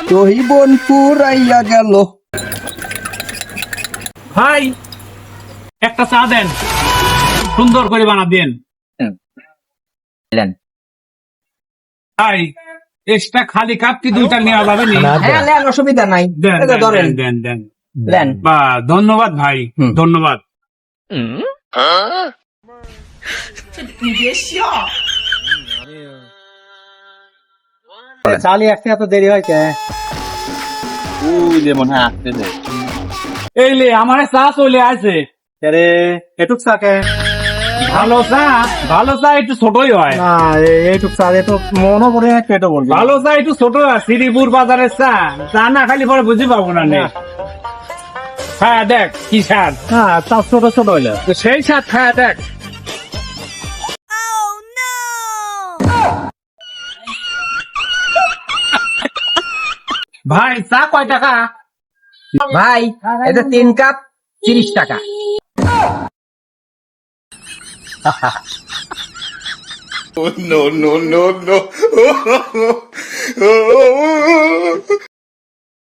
জীবন পুরাইয়া গেল। ভাই একটা চা দেন, সুন্দর করে বানা দেন। ভাই এক্সট্রা খালি কাপ কি দুইটা নেওয়া যাবে নি? হ্যাঁ নেন, অসুবিধা নাই। দেন এই যে দেন ধরেন, দেন দেন নেন। বা ধন্যবাদ ভাই, ধন্যবাদ। চালি আসতে এত দেরি হয় কে? এই লে আমার চা চলে আছে। আরে এটুক চাকে ভালো চা, ভালো চা একটু ছোটই হয়। না, এইটুক চা তো মনও পড়ে না, পেটও বলবে। ভালো চা একটু ছোট হয়, শ্রীপুর বাজারের চা। চা না খালি পরে বুঝি পাবো না নে। হ্যাঁ দেখ কি স্বাদ, হ্যাঁ চা ছোট ছোট হইলে তো সেই স্বাদ খায় দেখ। ভাই চা কয় টাকা? ভাই এটা 3 কাপ 30 টাকা। No, no, no, no.